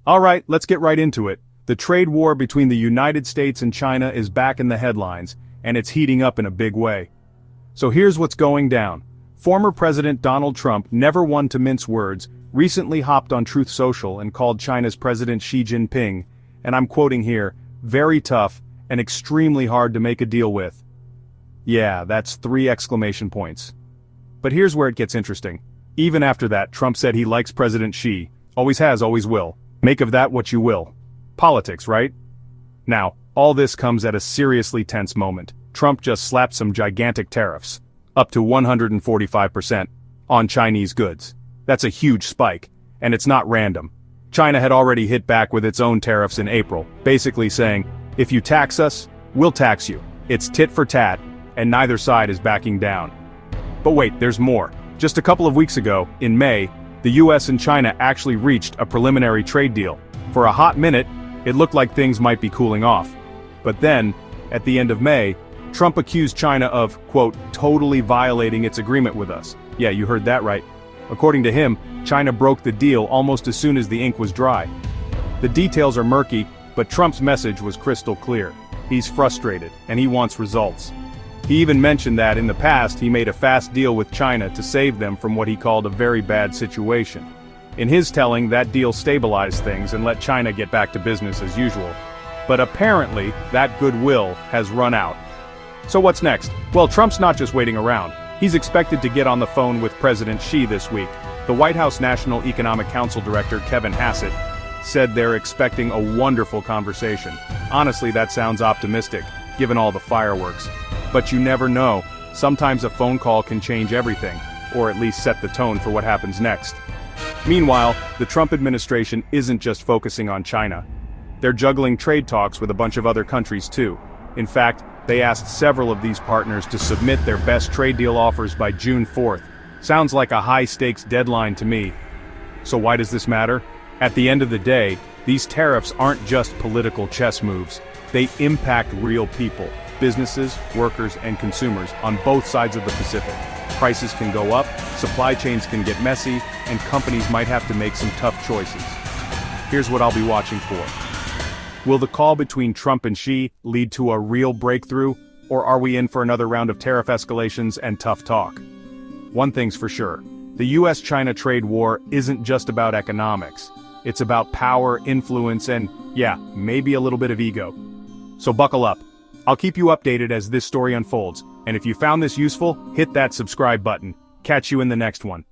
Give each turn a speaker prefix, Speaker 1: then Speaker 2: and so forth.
Speaker 1: Alright, let's get right into it. The trade war between the United States and China is back in the headlines, and it's heating up in a big way. So here's what's going down. Former President Donald Trump, never one to mince words, recently hopped on Truth Social and called China's President Xi Jinping, and I'm quoting here, very tough and extremely hard to make a deal with. Yeah, that's 3 exclamation points. But here's where it gets interesting. Even after that, Trump said he likes President Xi, always has, always will. Make of that what you will. Politics, right? Now, all this comes at a seriously tense moment. Trump just slapped some gigantic tariffs, up to 145%, on Chinese goods. That's a huge spike, and it's not random. China had already hit back with its own tariffs in April, basically saying, if you tax us, we'll tax you. It's tit for tat, and neither side is backing down. But wait, there's more. Just a couple of weeks ago, in May, the US and China actually reached a preliminary trade deal. For a hot minute, it looked like things might be cooling off. But then, at the end of May, Trump accused China of, quote, totally violating its agreement with us. Yeah, you heard that right. According to him, China broke the deal almost as soon as the ink was dry. The details are murky, but Trump's message was crystal clear. He's frustrated, and he wants results. He even mentioned that in the past he made a fast deal with China to save them from what he called a very bad situation. In his telling, that deal stabilized things and let China get back to business as usual. But apparently, that goodwill has run out. So what's next? Well, Trump's not just waiting around. He's expected to get on the phone with President Xi this week. The White House National Economic Council Director Kevin Hassett said they're expecting a wonderful conversation. Honestly, that sounds optimistic, given all the fireworks. But you never know. Sometimes a phone call can change everything, or at least set the tone for what happens next. Meanwhile, the Trump administration isn't just focusing on China. They're juggling trade talks with a bunch of other countries too. In fact, they asked several of these partners to submit their best trade deal offers by June 4th. Sounds like a high-stakes deadline to me. So why does this matter? At the end of the day, these tariffs aren't just political chess moves. They impact real people, businesses, workers, and consumers on both sides of the Pacific. Prices can go up, supply chains can get messy, and companies might have to make some tough choices. Here's what I'll be watching for. Will the call between Trump and Xi lead to a real breakthrough, or are we in for another round of tariff escalations and tough talk? One thing's for sure, the US-China trade war isn't just about economics. It's about power, influence, and, yeah, maybe a little bit of ego. So buckle up. I'll keep you updated as this story unfolds, and if you found this useful, hit that subscribe button. Catch you in the next one.